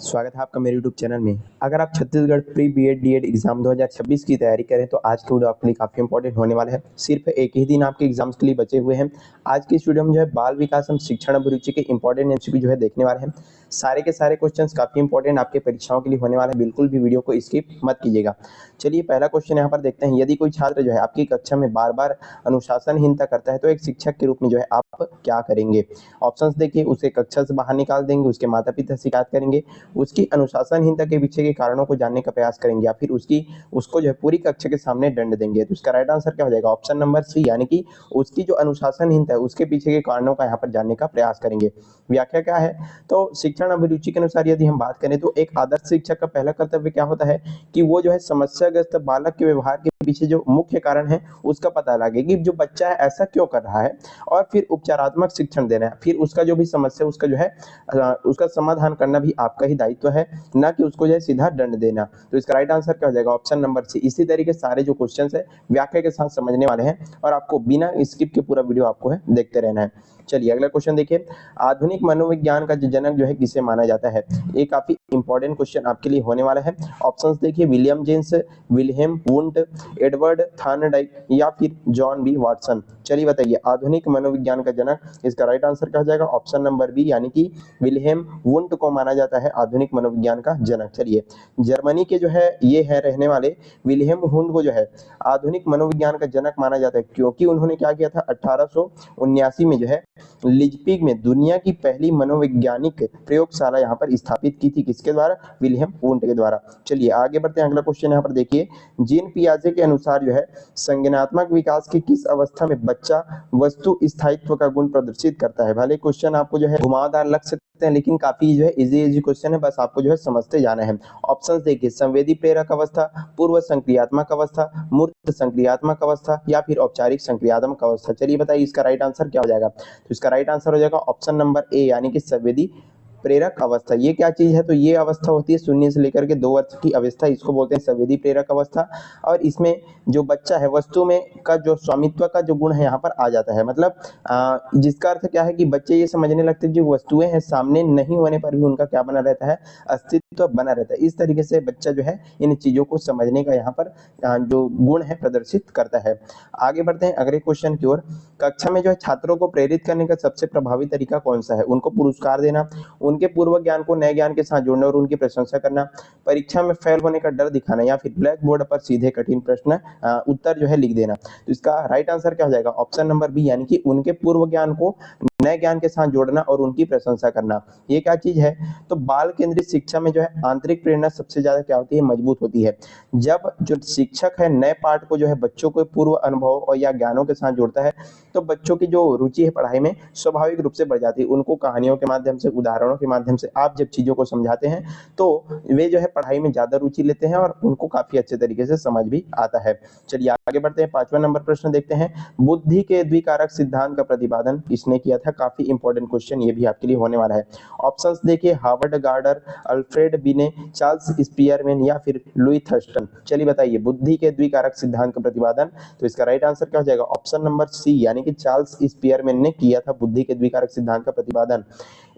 स्वागत है आपका मेरे YouTube चैनल में। अगर आप Chhattisgarh pre BEd DEd exam 2026 की तैयारी करें तो आज की वीडियो आपके लिए काफ़ी इंपॉर्टेंट होने वाला है। सिर्फ एक ही दिन आपके एग्जाम्स के लिए बचे हुए हैं। आज की इस वीडियो में जो है बाल विकास एवं शिक्षण अभिरुचि के इंपॉर्टेंट एमसीक्यू जो है देखने वाले हैं। सारे के सारे क्वेश्चंस काफ़ी इंपॉर्टेंट आपके परीक्षाओं के लिए होने वाले हैं। बिल्कुल भी वीडियो को स्किप मत कीजिएगा। चलिए पहला क्वेश्चन यहाँ पर देखते हैं। यदि कोई छात्र जो है आपकी कक्षा में बार बार अनुशासनहीनता करता है तो एक शिक्षक के रूप में जो है आप क्या करेंगे? ऑप्शंस देखिए, उसे कक्षा से बाहर निकाल देंगे, उसके माता पिता शिकायत करेंगे, उसकी अनुशासनहीनता के पीछे के कारणों को जानने का प्रयास करेंगे, या फिर उसको जो है पूरी कक्षा के सामने दंड देंगे। तो इसका राइट आंसर क्या हो जाएगा? ऑप्शन नंबर सी, यानी कि उसकी जो अनुशासनहीनता है उसके पीछे के कारणों का यहाँ पर जानने का प्रयास करेंगे। व्याख्या क्या है? तो शिक्षण अभिरुचि के अनुसार यदि हम बात करें तो एक आदर्श शिक्षक का पहला कर्तव्य क्या होता है कि वो जो है समस्याग्रस्त बालक के व्यवहार के पीछे जो मुख्य कारण है उसका पता लगे कि जो बच्चा है ऐसा क्यों कर रहा है, और फिर उपचारात्मक शिक्षण देना है। फिर उसका जो भी समस्या उसका जो है उसका समाधान करना भी आपका ही दायित्व है, ना कि उसको जो है सीधा दंड देना। तो इसका राइट आंसर क्या हो जाएगा? Option number C. इसी तरीके सारे जो क्वेश्चन है व्याख्या के साथ समझने वाले हैं और आपको बिना स्किप के पूरा वीडियो आपको है देखते रहना है। चलिए अगला क्वेश्चन देखिए। आधुनिक मनोविज्ञान का जनक जो है किसे माना जाता है? ये काफी इंपॉर्टेंट क्वेश्चन आपके लिए होने वाला है। ऑप्शंस देखिए, William James, Wilhelm Wundt, Edward Thorndike या फिर जॉन बी वाटसन। चलिए बताइए, आधुनिक मनोविज्ञान का जनक, इसका राइट आंसर क्या हो जाएगा? ऑप्शन नंबर बी, यानी कि विल्हेम वुंट को माना जाता है आधुनिक मनोविज्ञान का जनक। चलिए, जर्मनी के जो है ये है रहने वाले विल्हेम वुंट को जो है आधुनिक मनोविज्ञान का जनक माना जाता है, क्योंकि उन्होंने क्या किया था 1879 में जो है लिजपिग में दुनिया की पहली मनोवैज्ञानिक प्रयोगशाला यहाँ पर स्थापित की थी। किसके द्वारा? विल्हेम वुंट के द्वारा। चलिए आगे बढ़ते हैं। अगला क्वेश्चन यहाँ पर देखिए, जीन पियाजे के अनुसार जो है संज्ञानात्मक विकास की किस अवस्था में बच्चा वस्तु स्थायित्व का गुण प्रदर्शित करता है? भले क्वेश्चन आपको जो है घुमावदार लग सकते हैं, लेकिन काफी जो है इजी क्वेश्चन है, बस आपको जो है समझते जाना है। ऑप्शंस देखिए, संवेदी प्रेरक अवस्था, पूर्व संक्रियात्मक अवस्था, मूर्त संक्रियात्मक अवस्था या फिर औपचारिक संक्रियात्मक अवस्था। चलिए बताइए इसका राइट आंसर क्या हो जाएगा? तो इसका राइट आंसर हो जाएगा ऑप्शन नंबर ए, यानी कि संवेदी प्रेरक अवस्था। ये क्या चीज है? तो ये अवस्था होती है 0 से लेकर के 2 वर्ष की अवस्था, इसको बोलते हैं संवेदी प्रेरक अवस्था। और इसमें जो बच्चा है वस्तु में का जो स्वामित्व का जो गुण है यहाँ पर आ जाता है। मतलब जिसका अर्थ क्या है कि बच्चे ये समझने लगते हैं जो वस्तुएं हैं सामने नहीं होने पर भी उनका क्या बना रहता है? अस्तित्व बना रहता है। इस तरीके से बच्चा जो है इन चीजों को समझने का यहाँ पर जो गुण है प्रदर्शित करता है। आगे बढ़ते हैं अगले क्वेश्चन की ओर। कक्षा में जो है छात्रों को प्रेरित करने का सबसे प्रभावी तरीका कौन सा है? उनको पुरस्कार देना, उनके पूर्व ज्ञान को नए ज्ञान के साथ जोड़ना और उनकी प्रशंसा करना, परीक्षा में फेल होने का डर दिखाना, या फिर ब्लैक बोर्ड पर सीधे कठिन प्रश्न उत्तर जो है लिख देना। तो इसका राइट आंसर क्या हो जाएगा? ऑप्शन नंबर बी, यानी कि उनके पूर्व ज्ञान को नए ज्ञान के साथ जोड़ना और उनकी प्रशंसा करना। ये क्या चीज है? तो बाल केंद्रित शिक्षा में जो है आंतरिक प्रेरणा सबसे ज्यादा क्या होती है? मजबूत होती है। जब जो शिक्षक है नए पाठ को जो है बच्चों को पूर्व अनुभव और या ज्ञानों के साथ जोड़ता है तो बच्चों की जो रुचि है पढ़ाई में स्वाभाविक रूप से बढ़ जाती है। उनको कहानियों के माध्यम से, उदाहरणों के माध्यम से आप जब चीजों को समझाते हैं तो वे जो है पढ़ाई में ज्यादा रुचि लेते हैं और उनको काफी अच्छे तरीके से समझ भी आता है। चलिए आगे बढ़ते हैं। 5वां नंबर प्रश्न देखते हैं। बुद्धि के द्विकारक सिद्धांत का प्रतिपादन किसने किया था? काफी इंपॉर्टेंट क्वेश्चन ये भी आपके लिए होने वाला है। ऑप्शंस देखिए, हार्वर्ड गार्डर, अल्फ्रेड बिने, चार्ल्स स्पियरमैन या फिर लुई थर्स्टन। चलिए बताइए, बुद्धि के द्विकारक सिद्धांत का प्रतिपादन, तो इसका राइट आंसर क्या हो जाएगा? ऑप्शन नंबर सी, यानी कि चार्ल्स स्पियरमैन ने किया था बुद्धि के द्विकारक सिद्धांत का प्रतिपादन।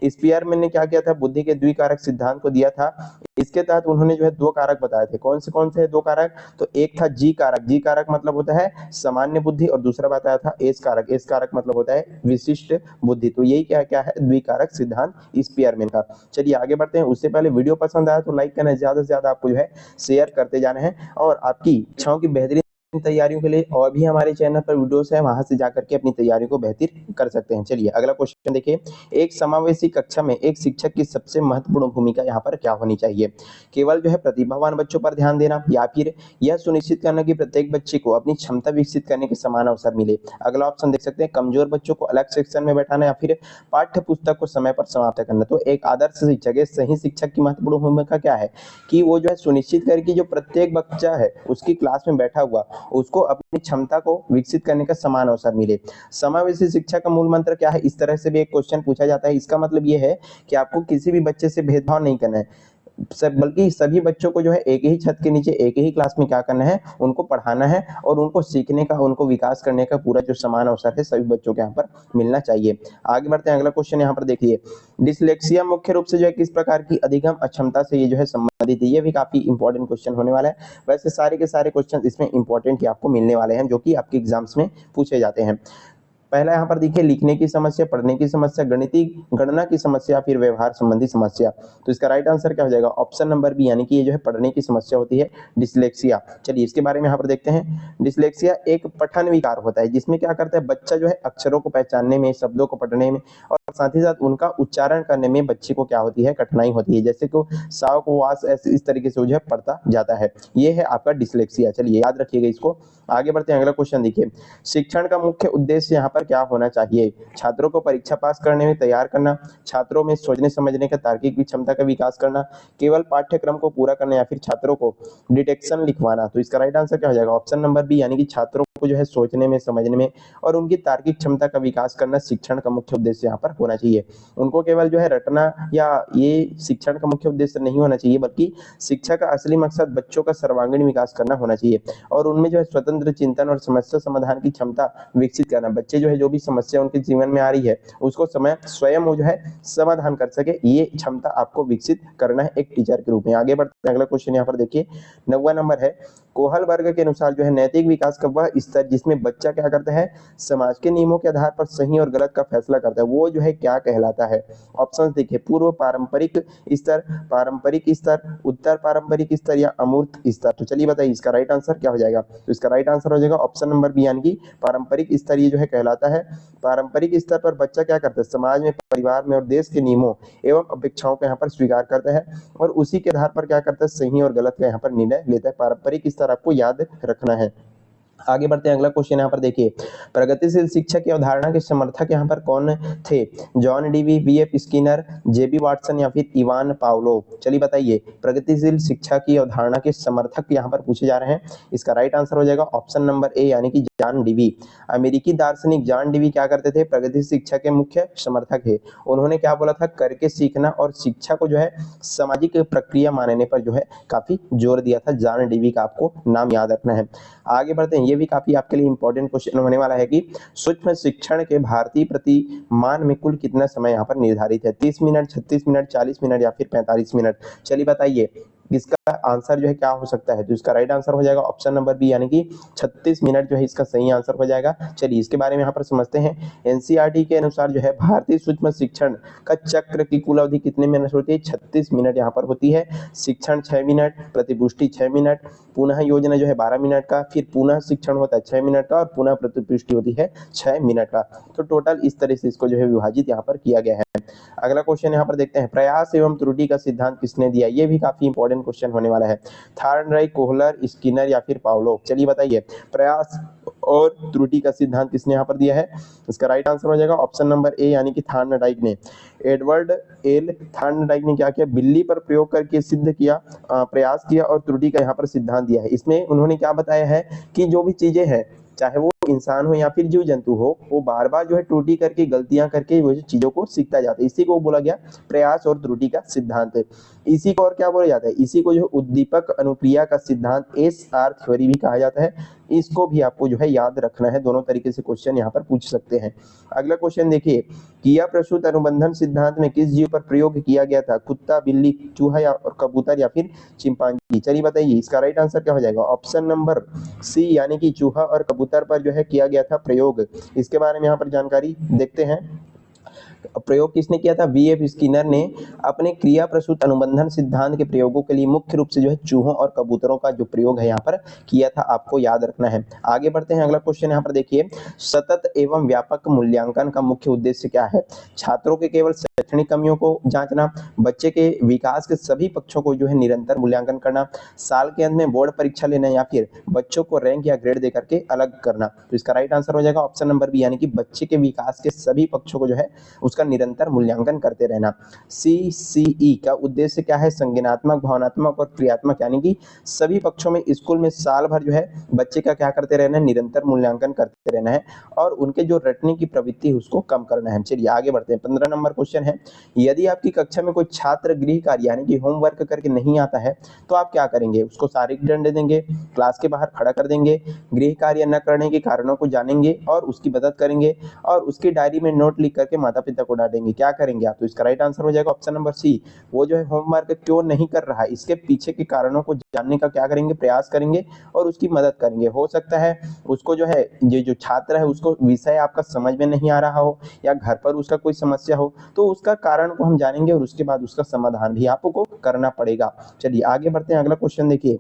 स्पियरमैन ने क्या किया था? बुद्धि के द्विकारक सिद्धांत को दिया था। इसके तहत उन्होंने जो है 2 कारक बताए थे। कौन से 2 कारक? तो एक था जी कारक। जी कारक मतलब होता है सामान्य बुद्धि, और दूसरा बताया था एस कारक। एस कारक मतलब होता है विशिष्ट बुद्धि। तो यही क्या क्या है? द्विकारक सिद्धांत स्पियरमैन का। चलिए आगे बढ़ते हैं। उससे पहले वीडियो पसंद आया तो लाइक करना, ज्यादा से ज्यादा आपको जो है शेयर करते जाना है, और आपकी इच्छाओं की बेहतरीन तैयारियों के लिए और भी हमारे चैनल पर वीडियोस है, वहां से जाकर के अपनी तैयारी को बेहतर कर सकते हैं। चलिए अगला क्वेश्चन देखिए। एक समावेशी कक्षा में एक शिक्षक की सबसे महत्वपूर्ण भूमिका यहाँ पर क्या होनी चाहिए? केवल जो है प्रतिभावान बच्चों पर ध्यान देना, या फिर यह सुनिश्चित करना कि प्रत्येक बच्चे को अपनी क्षमता विकसित करने के समान अवसर मिले? अगला ऑप्शन देख सकते हैं, कमजोर बच्चों को अलग सेक्शन में बैठाना, या फिर पाठ्य पुस्तक को समय पर समाप्त करना। तो एक आदर्श शिक्षक, एक सही शिक्षक की महत्वपूर्ण भूमिका क्या है कि वो जो है सुनिश्चित करे कि जो प्रत्येक बच्चा है उसकी क्लास में बैठा हुआ उसको अपनी क्षमता को विकसित करने का समान अवसर मिले। समावेशी शिक्षा का मूल मंत्र क्या है? इस तरह से भी एक क्वेश्चन पूछा जाता है। इसका मतलब ये है कि आपको किसी भी बच्चे से भेदभाव नहीं करना है। बल्कि सभी बच्चों को जो है एक ही छत के नीचे एक ही क्लास में क्या करना है, उनको पढ़ाना है और उनको सीखने का, उनको विकास करने का पूरा जो समान अवसर है सभी बच्चों को यहाँ पर मिलना चाहिए। आगे बढ़ते हैं, अगला क्वेश्चन यहाँ पर देखिए, डिसलेक्सिया मुख्य रूप से जो है किस प्रकार की अधिगम अक्षमता से ये जो है संबंधित है। ये भी काफी इंपॉर्टेंट क्वेश्चन होने वाला है। वैसे सारे के सारे क्वेश्चन इसमें इंपॉर्टेंट ही आपको मिलने वाले हैं जो कि आपके एग्जाम्स में पूछे जाते हैं। पहला यहाँ पर देखिए, लिखने की समस्या, पढ़ने की समस्या, गणितीय गणना की समस्या, फिर व्यवहार संबंधी समस्या। तो इसका राइट आंसर क्या हो जाएगा, ऑप्शन नंबर बी, यानी कि ये जो है पढ़ने की समस्या होती है डिसलेक्सिया। चलिए इसके बारे में यहाँ पर देखते हैं। डिसलेक्सिया एक पठन विकार होता है जिसमें क्या करता है, बच्चा जो है अक्षरों को पहचानने में, शब्दों को पढ़ने में और साथ ही साथ उनका उच्चारण करने में बच्चे को क्या होती है, कठिनाई होती है। जैसे को साव को वास, ऐसे इस तरीके से जो है पढ़ता जाता है। ये है आपका डिसलेक्सिया। चलिए याद रखिएगा इसको। आगे बढ़ते हैं, अगला क्वेश्चन देखिए, शिक्षण का मुख्य उद्देश्य यहाँ पर क्या होना चाहिए। छात्रों को परीक्षा पास करने में तैयार करना, छात्रों में सोचने समझने का, तार्किक क्षमता का विकास करना, केवल पाठ्यक्रम को पूरा करना या फिर छात्रों को डिटेक्शन लिखवाना। तो इसका राइट आंसर क्या हो जाएगा, ऑप्शन नंबर बी, यानी कि छात्रों को जो है सोचने में, समझने में और उनकी तार्किक क्षमता का विकास करना शिक्षण का मुख्य उद्देश्य यहाँ पर होना चाहिए। उनको केवल जो है रटना या ये शिक्षण का मुख्य उद्देश्य नहीं होना चाहिए, बल्कि शिक्षा का असली मकसद बच्चों का सर्वांगीण विकास करना होना चाहिए और उनमें जो है स्वतंत्र चिंतन और समस्या समाधान की क्षमता विकसित करना। बच्चे जो है जो भी समस्या उनके जीवन में आ रही है उसको स्वयं वो जो है समाधान कर सके, ये क्षमता आपको विकसित करना है एक टीचर के रूप में। आगे बढ़ते हैं, अगला क्वेश्चन यहाँ पर देखिए, 9वां नंबर है, कोहल वर्ग के अनुसार जो है नैतिक विकास का वह स्तर जिसमें बच्चा क्या करता है, समाज के नियमों के आधार पर सही और गलत का फैसला करता है, वो जो है क्या कहलाता है। ऑप्शन देखिए, पूर्व पारंपरिक स्तर, पारंपरिक स्तर, उत्तर पारंपरिक स्तर या अमूर्त स्तर। तो चलिए बताइए इसका राइट आंसर क्या हो जाएगा। तो इसका राइट आंसर हो जाएगा ऑप्शन नंबर बी, यानी कि पारंपरिक स्तर ये जो है कहलाता है। पारंपरिक स्तर पर बच्चा क्या करता है, समाज में, परिवार में और देश के नियमों एवं अपेक्षाओं को यहाँ पर स्वीकार करता है और उसी के आधार पर क्या करता है, सही और गलत का यहाँ पर निर्णय लेता है। पारंपरिक स्तर आपको याद रखना है। आगे बढ़ते हैं, अगला क्वेश्चन यहाँ पर देखिए, प्रगतिशील शिक्षा की अवधारणा के समर्थक यहाँ पर कौन थे, John Dewey, B F. Skinner, J B. Watson या फिर इवान पावलोव। चलिए बताइए, प्रगतिशील शिक्षा की अवधारणा के समर्थक यहाँ पर पूछे जा रहे हैं। इसका राइट आंसर हो जाएगा ऑप्शन नंबर ए, यानी कि जॉन डीवी। अमेरिकी दार्शनिक जॉन डीवी क्या करते थे, प्रगतिशील शिक्षा के मुख्य समर्थक थे। उन्होंने क्या बोला था, करके सीखना और शिक्षा को जो है सामाजिक प्रक्रिया मानने पर जो है काफी जोर दिया था। जॉन डीवी का आपको नाम याद रखना है। आगे बढ़ते हैं, ये भी काफी आपके लिए इंपॉर्टेंट क्वेश्चन होने वाला है कि सूक्ष्म शिक्षण के भारतीय प्रतिमान में कुल कितना समय यहाँ पर निर्धारित है, 30 मिनट, 36 मिनट, 40 मिनट या फिर 45 मिनट। चलिए बताइए इसका आंसर जो है क्या हो सकता है। तो इसका राइट आंसर हो जाएगा ऑप्शन नंबर बी, यानी कि 36 मिनट जो है इसका सही आंसर हो जाएगा। चलिए इसके बारे में यहाँ पर समझते हैं। एनसीईआरटी के अनुसार जो है भारतीय सूक्ष्म शिक्षण का चक्र की कुल अवधि कितने मिनट होती है, 36 मिनट यहाँ पर होती है। शिक्षण 6 मिनट, प्रतिपुष्टि 6 मिनट, पुनः योजना जो है 12 मिनट का, फिर पुनः शिक्षण होता है 6 मिनट का और पुनः प्रतिपुष्टि होती है 6 मिनट का। तो टोटल इस तरह से इसको जो है विभाजित यहाँ पर किया गया है। अगला क्वेश्चन यहाँ पर देखते हैं, प्रयास एवं त्रुटि का सिद्धांत किसने दिया। ये भी काफी इंपॉर्टेंट क्वेश्चन होने वाला है। थार्नडाइक, कोहलर, स्किनर या फिर पावलोव। चलिए बताइए, प्रयास और त्रुटि का सिद्धांत किसने यहाँ पर दिया है। इसका राइट आंसर हो जाएगा ऑप्शन नंबर ए, यानी कि थार्नडाइक ने। एडवर्ड एल थार्नडाइक ने क्या किया, बिल्ली पर प्रयोग करके सिद्ध किया, प्रयास किया और त्रुटि का यहाँ पर सिद्धांत दिया है। इसमें उन्होंने क्या बताया है कि जो भी चीजें हैं, चाहे वो इंसान हो या फिर जीव जंतु हो, वो बार बार जो है त्रुटि करके, गलतियां करके वो चीजों को सीखता जाता है। इसी को बोला गया प्रयास और त्रुटि का सिद्धांत। इसी को और क्या बोला जाता है, इसी को जो उद्दीपक अनुक्रिया का सिद्धांत, SR थ्योरी भी कहा जाता है। इसको भी आपको जो है याद रखना है। दोनों तरीके से क्वेश्चन यहाँ पर पूछ सकते हैं। अगला क्वेश्चन देखिए, किया प्रसूत अनुबंधन सिद्धांत में किस जीव पर प्रयोग किया गया था, कुत्ता, बिल्ली, चूहा या कबूतर या फिर चिंपांजी। चलिए बताइए इसका राइट आंसर क्या हो जाएगा, ऑप्शन नंबर सी, यानी कि चूहा और कबूतर पर जो है किया गया था प्रयोग। इसके बारे में यहाँ पर जानकारी देखते हैं। प्रयोग किसने किया था, वी.एफ. स्किनर ने अपने क्रिया प्रसूत अनुबंधन सिद्धांत के प्रयोगों के लिए मुख्य रूप से जो है चूहों और कबूतरों का जो प्रयोग है यहाँ पर किया था, आपको याद रखना है। आगे बढ़ते हैं, अगला क्वेश्चन यहाँ पर देखिए, सतत एवं व्यापक मूल्यांकन का मुख्य उद्देश्य क्या है। छात्रों के केवल शैक्षणिक कमियों को जांचना, बच्चे के विकास के सभी पक्षों को जो है निरंतर मूल्यांकन करना, साल के अंत में बोर्ड परीक्षा लेना या फिर बच्चों को रैंक या ग्रेड देकर के अलग करना। तो इसका राइट आंसर हो जाएगा ऑप्शन नंबर बी, यानी कि बच्चे के विकास के सभी पक्षों को जो है उसका निरंतर मूल्यांकन करते रहना। CCE का उद्देश्य क्या है, संज्ञानात्मक, भावनात्मक और क्रियात्मक, यानी कि सभी पक्षों में स्कूल में साल भर जो है बच्चे का क्या करते रहना है, निरंतर मूल्यांकन करते रहना है और उनके जो रटने की प्रवृत्ति है उसको कम करना है। चलिए आगे बढ़ते हैं। 15 नंबर क्वेश्चन है, हैं, यदि आपकी कक्षा में कोई छात्र गृह कार्य यानी कि होमवर्क करके नहीं आता है तो आप क्या करेंगे? उसको शारीरिक दंड देंगे, क्लास के बाहर खड़ा कर देंगे, गृह कार्य न करने के कारणों को जानेंगे और उसकी मदद करेंगे और उसकी डायरी में नोट लिख करके माता पिता को डांटेंगे। क्या करेंगे आप? तो इसका राइट आंसर हो जाएगा ऑप्शन नंबर सी। वो जो है होमवर्क क्यों नहीं कर रहा है, इसके पीछे के कारणों को जानने का क्या करेंगे? प्रयास करेंगे और उसकी मदद करेंगे। हो सकता है उसको जो है, ये जो छात्र है उसको विषय आपका समझ में नहीं आ रहा हो या घर पर उसका कोई समस्या हो, तो उसका कारण को हम जानेंगे और उसके बाद उसका समाधान भी आपको करना पड़ेगा। चलिए आगे बढ़ते हैं, अगला क्वेश्चन देखिए।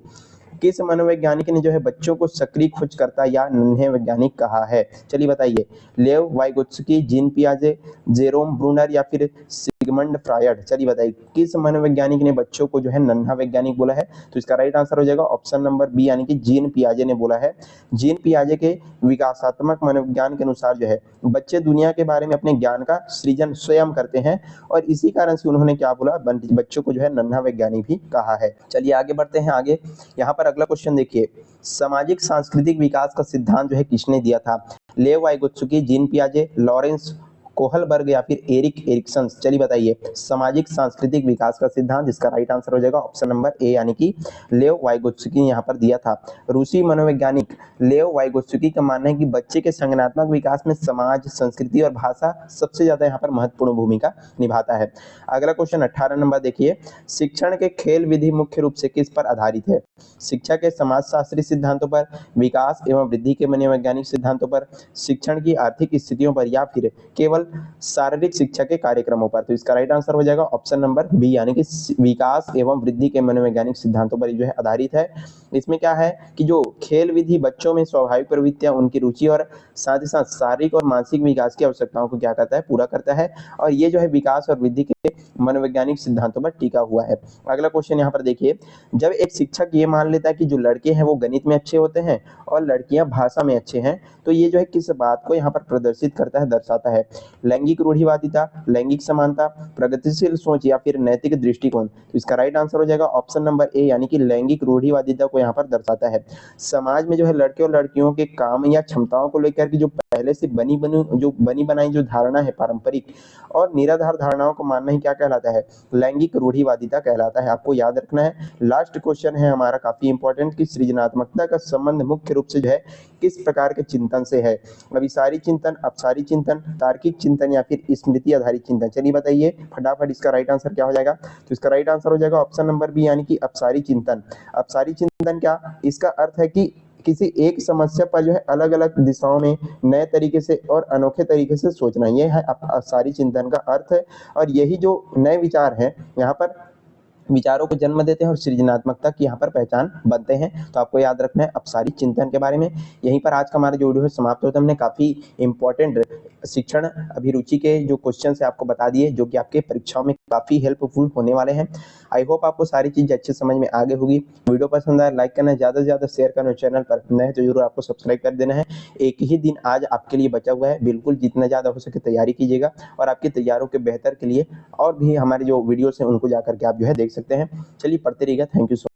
किस मनोवैज्ञानिक ने जो है बच्चों को सक्रिय खोजकर्ता या नन्हे वैज्ञानिक कहा है? चलिए बताइए। लेव वाइगोत्स्की, जीन पियाजे, जेरोम ब्रूनर या फिर सिगमंड फ्रायड? चलिए बताइए किस मनोवैज्ञानिक ने बच्चों को जो है नन्हा वैज्ञानिक बोला है? तो इसका राइट आंसर हो जाएगा ऑप्शन नंबर बी यानी कि जीन पियाजे ने बोला है। जीन पियाजे के विकासात्मक मनोविज्ञान के अनुसार जो है बच्चे दुनिया के बारे में अपने ज्ञान का सृजन स्वयं करते हैं और इसी कारण से उन्होंने क्या बोला? बच्चों को जो है नन्हा वैज्ञानिक भी कहा है। चलिए आगे बढ़ते हैं। आगे यहाँ पर अगला क्वेश्चन देखिए। सामाजिक सांस्कृतिक विकास का सिद्धांत जो है किसने दिया था? लेव वाइगोत्स्की, जीन पियाजे, लॉरेंस कोहलबर्ग या फिर एरिक एरिक्सन? चलिए बताइए। सामाजिक सांस्कृतिक विकास का सिद्धांत, इसका राइट आंसर हो जाएगा ऑप्शन नंबर ए यानी कि लेव वाइगोत्स्की ने यहाँ पर दिया था। रूसी मनोवैज्ञानिक लेव वाइगोत्स्की का मानना है कि बच्चे के संज्ञानात्मक विकास में समाज, संस्कृति और भाषा सबसे ज्यादा यहाँ पर महत्वपूर्ण भूमिका निभाता है। अगला क्वेश्चन 18 नंबर देखिए। शिक्षण के खेल विधि मुख्य रूप से किस पर आधारित है? शिक्षा के समाजशास्त्री सिद्धांतों पर, विकास एवं वृद्धि के मनोवैज्ञानिक सिद्धांतों पर, शिक्षण की आर्थिक स्थितियों पर या फिर केवल शारीरिक शिक्षा के कार्यक्रमों पर? तो इसका राइट आंसर हो जाएगा ऑप्शन नंबर बी यानी कि विकास एवं वृद्धि के मनोवैज्ञानिक सिद्धांतों पर जो है आधारित है। इसमें क्या है कि जो खेल विधि बच्चों में स्वाभाविक प्रवृत्तियां, उनकी रुचि और साथ ही साथ शारीरिक और मानसिक विकास की आवश्यकताओं को क्या करता है? पूरा करता है और ये जो है विकास और वृद्धि के मनोवैज्ञानिक सिद्धांतों पर टिका हुआ है। अगला क्वेश्चन यहाँ पर देखिए। जब एक शिक्षक ये मान लेता है कि जो लड़के हैं वो गणित में अच्छे होते हैं और लड़कियां भाषा में अच्छे हैं, तो ये जो है किस बात को यहाँ पर प्रदर्शित करता है, दर्शाता है? लैंगिक रूढ़िवादिता, लैंगिक समानता, प्रगतिशील सोच या फिर नैतिक दृष्टिकोण? तो इसका राइट आंसर हो जाएगा ऑप्शन नंबर ए यानी कि लैंगिक रूढ़िवादिता को यहाँ पर दर्शाता है। समाज में जो है लड़के और लड़कियों के काम या क्षमताओं को लेकर की जो पहले से बनी बनाई जो धारणा है, पारंपरिक और निराधार धारणाओं को मानना ही क्या कहलाता है? लैंगिक रूढ़िवादिता कहलाता है। आपको याद रखना है। लास्ट क्वेश्चन है हमारा काफी इंपॉर्टेंट कि सृजनात्मकता का संबंध मुख्य रूप से जो है किस प्रकार के चिंतन से है? अभिसारी चिंतन, अपसारी चिंतन, तार्किक चिंतन या फिर स्मृति आधारित चिंतन? चलिए बताइए फटाफट इसका राइट आंसर क्या हो जाएगा? तो इसका राइट आंसर हो जाएगा ऑप्शन नंबर बी यानी कि अपसारी चिंतन। अपसारी चिंतन क्या? इसका अर्थ है कि किसी एक समस्या पर जो है अलग अलग दिशाओं में नए तरीके से और अनोखे तरीके से सोचना, ये है अपसारी चिंतन का अर्थ है। और यही जो नए विचार हैं यहाँ पर विचारों को जन्म देते हैं और सृजनात्मकता की यहाँ पर पहचान बनते हैं। तो आपको याद रखना है अपसारी चिंतन के बारे में। यहीं पर आज का हमारा जो वीडियो है समाप्त होता है। हमने काफी इंपॉर्टेंट शिक्षण अभिरुचि के जो क्वेश्चन है आपको बता दिए, जो कि आपके परीक्षाओं में काफी हेल्पफुल होने वाले हैं। आई होप आपको सारी चीजें अच्छे समझ में आ गई होगी। वीडियो पसंद आया लाइक करना, ज्यादा से ज्यादा शेयर करना, चैनल पर नए तो जरूर आपको सब्सक्राइब कर देना है। एक ही दिन आज आपके लिए बचा हुआ है, बिल्कुल जितना ज्यादा हो सके तैयारी कीजिएगा और आपकी तैयारियों के बेहतर के लिए और भी हमारे जो वीडियोस हैं उनको जाकर के आप जो है देख सकते हैं। चलिए पढ़ते रहिएगा। Thank you so